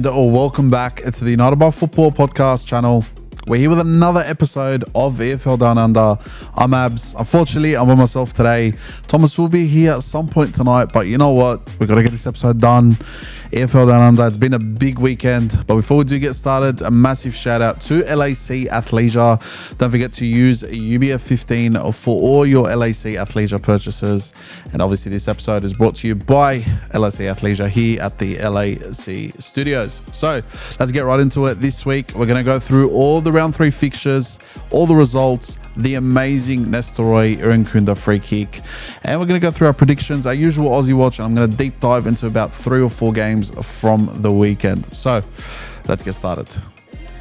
and welcome back to the United by Football podcast channel. We're here with another episode of EFL Down Under. I'm Abz. Unfortunately, I'm by myself today. Thomas will be here at some point tonight, but you know what? We've got to get this episode done. EFL Down Under, it's been a big weekend. But before we do get started, a massive shout out to LAC Athleisure. Don't forget to use UBF15 for all your LAC Athleisure purchases. And obviously this episode is brought to you by LAC Athleisure here at the LAC studios. So let's get right into it. This week, we're going to go through all the round 3 fixtures, all the results, the amazing Nestoroy Irankunda free kick, and we're going to go through our predictions, our usual Aussie watch, and I'm going to deep dive into about 3 or 4 games from the weekend. So let's get started.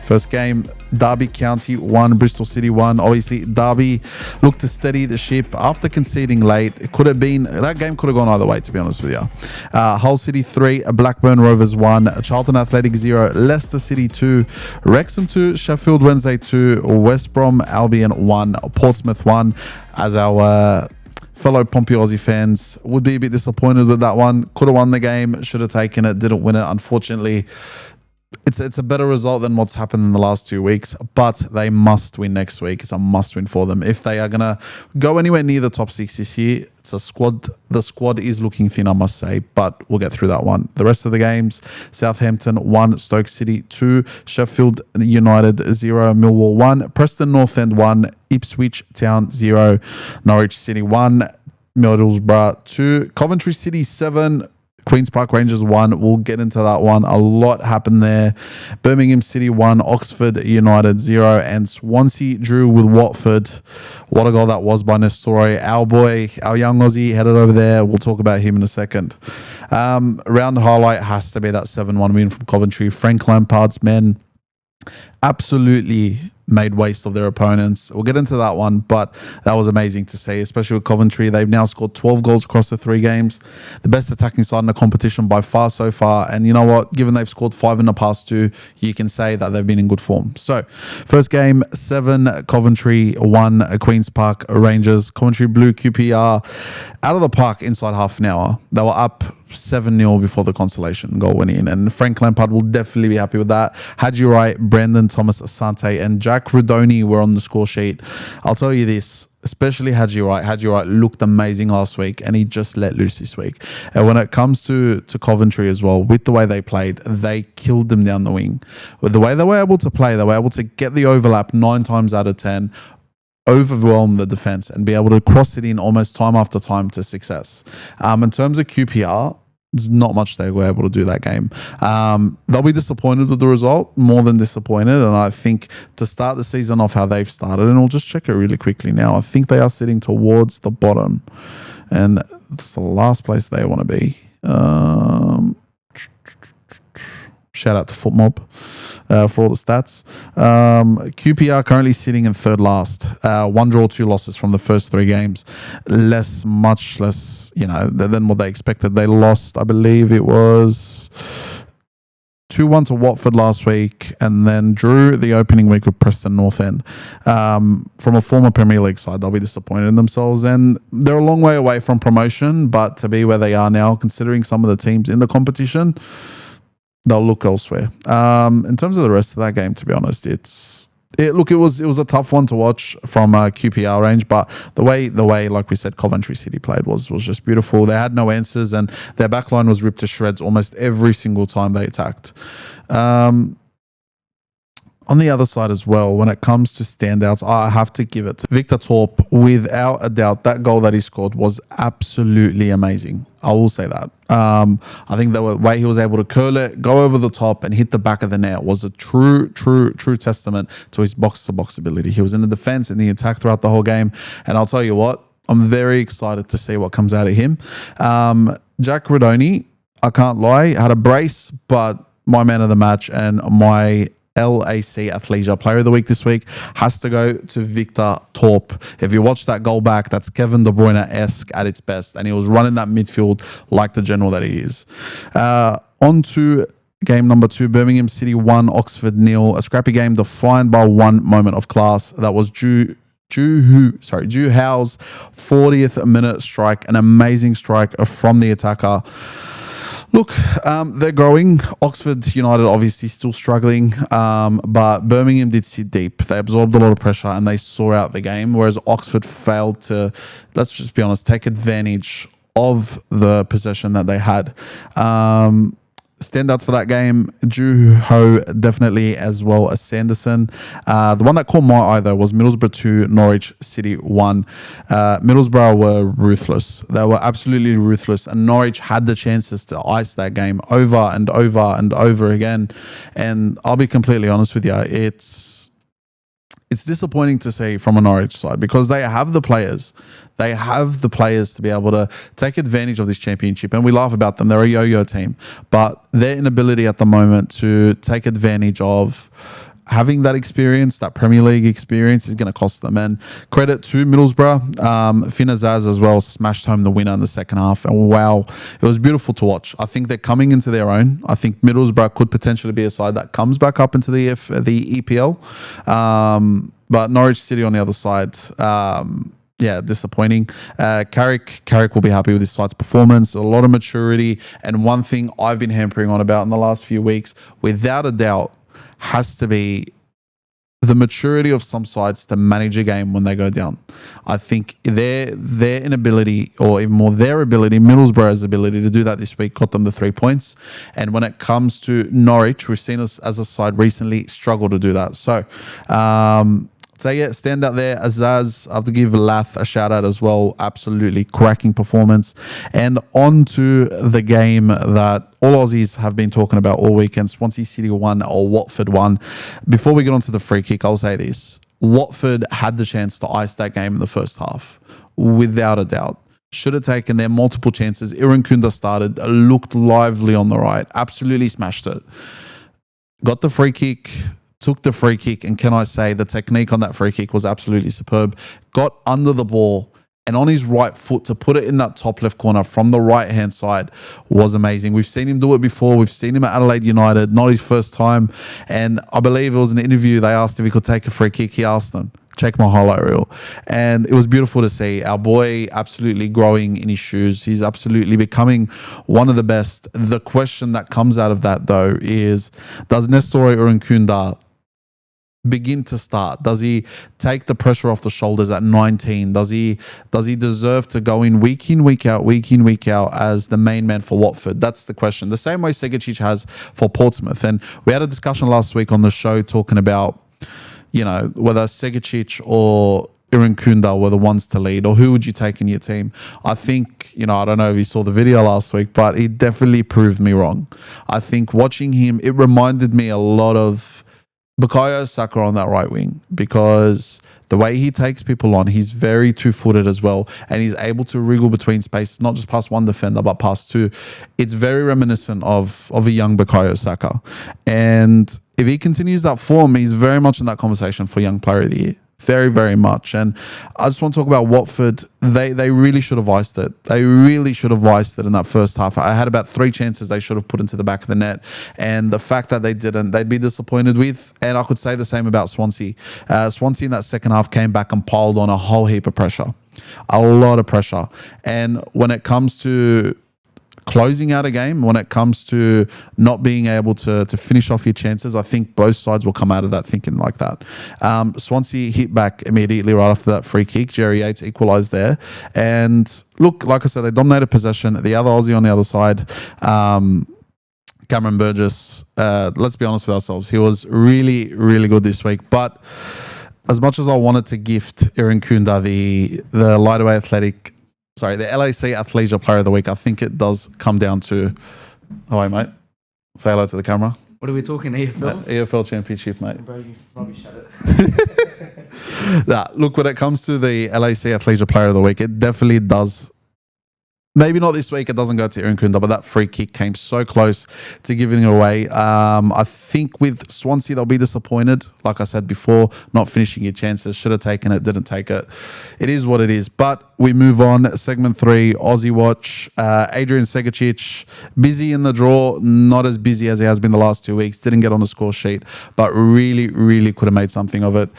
First game, Derby County 1, Bristol City 1. Obviously, Derby looked to steady the ship after conceding late. It could have been, that game could have gone either way, to be honest with you. Hull City 3, Blackburn Rovers 1, Charlton Athletic 0, Leicester City 2, Wrexham 2, Sheffield Wednesday 2, West Brom Albion 1, Portsmouth 1. As our fellow Pompey Aussie fans would be a bit disappointed with that one. Could have won the game, should have taken it, didn't win it. Unfortunately, it's a better result than what's happened in the last 2 weeks, but they must win next week. It's a must win for them. If they are going to go anywhere near the top 6 this year, it's a squad. The squad is looking thin, I must say, but we'll get through that one. The rest of the games, Southampton 1, Stoke City 2, Sheffield United 0, Millwall 1, Preston North End 1, Ipswich Town 0, Norwich City 1, Middlesbrough 2, Coventry City 7, Queen's Park Rangers 1. We'll get into that one. A lot happened there. Birmingham City 1, Oxford United 0, and Swansea drew with Watford. What a goal that was by Nestoroy. Our boy, our young Aussie, headed over there. We'll talk about him in a second. Round highlight has to be that 7-1 win from Coventry. Frank Lampard's men absolutely made waste of their opponents. We'll get into that one, but that was amazing to see, especially with Coventry. They've now scored 12 goals across the 3 games. The best attacking side in the competition by far so far. And you know what? Given they've scored 5 in the past 2, you can say that they've been in good form. So, first game, 7, Coventry 1, Queen's Park Rangers. Coventry blew QPR out of the park inside half an hour. They were up 7-0 before the consolation goal went in, and Frank Lampard will definitely be happy with that. Haji Wright, Brandon Thomas Asante, and Jack Rodoni were on the score sheet. I'll tell you this, especially Haji Wright. Haji Wright looked amazing last week, and he just let loose this week. And when it comes to Coventry as well, with the way they played, they killed them down the wing. With the way they were able to play, they were able to get the overlap 9 times out of 10, overwhelm the defense, and be able to cross it in almost time after time to success. In terms of QPR, there's not much they were able to do that game. They'll be disappointed with the result, more than disappointed. And I think to start the season off how they've started, and we'll just check it really quickly now, I think they are sitting towards the bottom, and it's the last place they want to be. Shout out to FootMob for all the stats. QPR currently sitting in 3rd last. 1 draw, 2 losses from the first 3 games. Much less, than what they expected. They lost, I believe it was 2-1 to Watford last week, and then drew the opening week with Preston North End. From a former Premier League side, they'll be disappointed in themselves, and they're a long way away from promotion, but to be where they are now, considering some of the teams in the competition, they'll look elsewhere. In terms of the rest of that game, to be honest, it was a tough one to watch from QPR range, but the way, like we said, Coventry City played was just beautiful. They had no answers, and their backline was ripped to shreds almost every single time they attacked. On the other side as well, when it comes to standouts, I have to give it to Victor Torp. Without a doubt, that goal that he scored was absolutely amazing. I will say that. I think the way he was able to curl it, go over the top, and hit the back of the net was a true testament to his box-to-box ability. He was in the defense and the attack throughout the whole game. And I'll tell you what, I'm very excited to see what comes out of him. Jack Rodoni, I can't lie, had a brace, but my man of the match and my LAC Athleisure Player of the Week this week has to go to Victor Torp. If you watch that goal back, that's Kevin De Bruyne-esque at its best, and he was running that midfield like the general that he is. On to game number 2, Birmingham City 1, Oxford 0. A scrappy game defined by one moment of class. That was Ju Howe's 40th minute strike, an amazing strike from the attacker. Look, they're growing. Oxford United obviously still struggling, but Birmingham did sit deep. They absorbed a lot of pressure and they saw out the game, whereas Oxford failed to, let's just be honest, take advantage of the possession that they had. Standouts for that game, Juho definitely, as well as Sanderson. The one that caught my eye though was Middlesbrough 2, Norwich City 1. Middlesbrough were ruthless. They were absolutely ruthless, and Norwich had the chances to ice that game over and over and over again. And I'll be completely honest with you, it's disappointing to see from a Norwich side because they have the players. They have the players to be able to take advantage of this championship. And we laugh about them. They're a yo-yo team. But their inability at the moment to take advantage of having that experience, that Premier League experience, is going to cost them. And credit to Middlesbrough. Finn Azaz as well smashed home the winner in the second half. And wow, it was beautiful to watch. I think they're coming into their own. I think Middlesbrough could potentially be a side that comes back up into the EPL. But Norwich City on the other side, disappointing. Carrick will be happy with his side's performance. A lot of maturity. And one thing I've been hampering on about in the last few weeks, without a doubt, has to be the maturity of some sides to manage a game when they go down. I think their inability, or even more their ability, Middlesbrough's ability to do that this week got them the 3 points. And when it comes to Norwich, we've seen us as a side recently struggle to do that. So stand out there. Azaz, I have to give Lath a shout out as well. Absolutely cracking performance. And on to the game that all Aussies have been talking about all weekend. Swansea City 1 or Watford 1. Before we get on to the free kick, I'll say this. Watford had the chance to ice that game in the first half, without a doubt. Should have taken their multiple chances. Irankunda started, looked lively on the right, absolutely smashed it. Got the free kick, took the free kick, and can I say the technique on that free kick was absolutely superb. Got under the ball and on his right foot to put it in that top left corner from the right-hand side was amazing. We've seen him do it before. We've seen him at Adelaide United, not his first time. And I believe it was an interview. They asked if he could take a free kick. He asked them. Check my highlight reel. And it was beautiful to see our boy absolutely growing in his shoes. He's absolutely becoming one of the best. The question that comes out of that, though, is does Nestor Irankunda begin to start? Does he take the pressure off the shoulders at 19? Does he deserve to go in, week in, week out as the main man for Watford? That's the question. The same way Segicic has for Portsmouth. And we had a discussion last week on the show talking about, whether Segicic or Irankunda were the ones to lead, or who would you take in your team? I think, I don't know if you saw the video last week, but he definitely proved me wrong. I think watching him, it reminded me a lot of Bukayo Saka on that right wing, because the way he takes people on, he's very two-footed as well, and he's able to wriggle between space, not just past one defender, but past two. It's very reminiscent of a young Bukayo Saka. And if he continues that form, he's very much in that conversation for Young Player of the Year. Very, very much. And I just want to talk about Watford. They really should have iced it. They really should have iced it in that first half. I had about 3 chances they should have put into the back of the net. And the fact that they didn't, they'd be disappointed with. And I could say the same about Swansea. Swansea in that second half came back and piled on a whole heap of pressure. A lot of pressure. And when it comes to closing out a game, when it comes to not being able to finish off your chances, I think both sides will come out of that thinking like that. Swansea hit back immediately right after that free kick. Jerry Yates equalised there. And look, like I said, they dominated possession. The other Aussie on the other side, Cameron Burgess, let's be honest with ourselves, he was really, really good this week. But as much as I wanted to gift Irankunda the Lightweight Athletic, the LAC Athleisure Player of the Week, I think it does come down to... Oh, wait, mate. Say hello to the camera. What are we talking, EFL? EFL Championship, mate. Bro, you probably shut it. Look, when it comes to the LAC Athleisure Player of the Week, it definitely does... Maybe not this week, it doesn't go to Irankunda, but that free kick came so close to giving it away. I think with Swansea, they'll be disappointed. Like I said before, not finishing your chances. Should have taken it, didn't take it. It is what it is. But we move on. Segment 3, Aussie Watch. Adrian Segicic, busy in the draw. Not as busy as he has been the last 2 weeks. Didn't get on the score sheet, but really, really could have made something of it.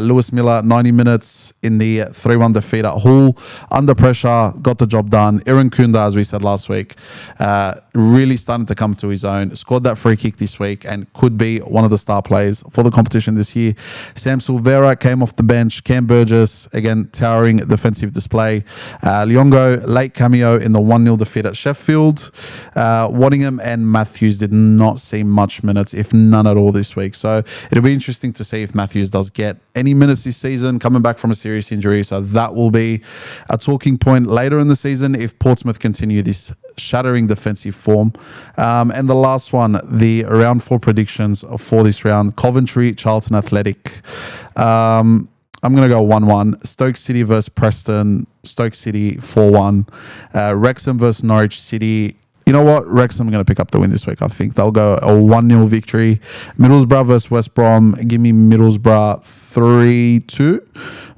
Lewis Miller, 90 minutes in the 3-1 defeat at Hull. Under pressure, got the job done. Irankunda Kunda, as we said last week, really starting to come to his own. Scored that free kick this week and could be one of the star players for the competition this year. Sam Silvera came off the bench. Cam Burgess, again, towering defensive display. Liongo, late cameo in the 1-0 defeat at Sheffield. Waddingham and Matthews did not see much minutes, if none at all this week. So it'll be interesting to see if Matthews does get any minutes this season, coming back from a serious injury. So that will be a talking point later in the season if Portsmouth continue this shattering defensive form. And the last one, the round 4 predictions for this round: Coventry, Charlton Athletic. I'm going to go 1-1. Stoke City versus Preston. Stoke City 4-1. Wrexham versus Norwich City. You know what? Wrexham are going to pick up the win this week. I think they'll go a 1-0 victory. Middlesbrough versus West Brom. Give me Middlesbrough 3-2.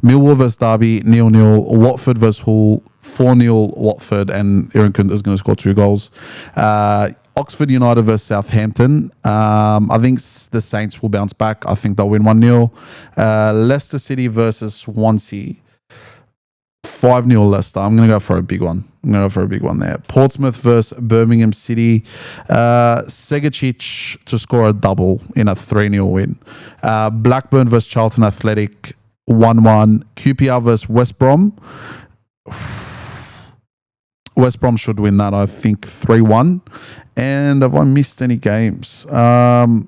Millwall versus Derby 0-0. Watford versus Hull 4-0 Watford, and Aaron Kunda is going to score 2 goals. Oxford United versus Southampton. I think the Saints will bounce back. I think they'll win 1-0. Leicester City versus Swansea. 5-0 Leicester. I'm going to go for a big one. There. Portsmouth versus Birmingham City. Segacic to score a double in a 3-0 win. Blackburn versus Charlton Athletic. 1-1. QPR versus West Brom. West Brom should win that, I think, 3-1. And have I missed any games? Don't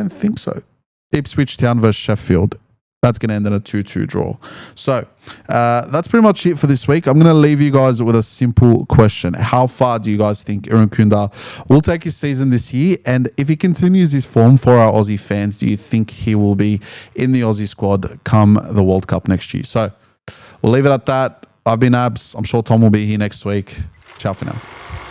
think so. Ipswich Town versus Sheffield. That's going to end in a 2-2 draw. So that's pretty much it for this week. I'm going to leave you guys with a simple question. How far do you guys think Aaron Kunda will take his season this year? And if he continues his form for our Aussie fans, do you think he will be in the Aussie squad come the World Cup next year? So we'll leave it at that. I've been Abz. I'm sure Tom will be here next week. Ciao for now.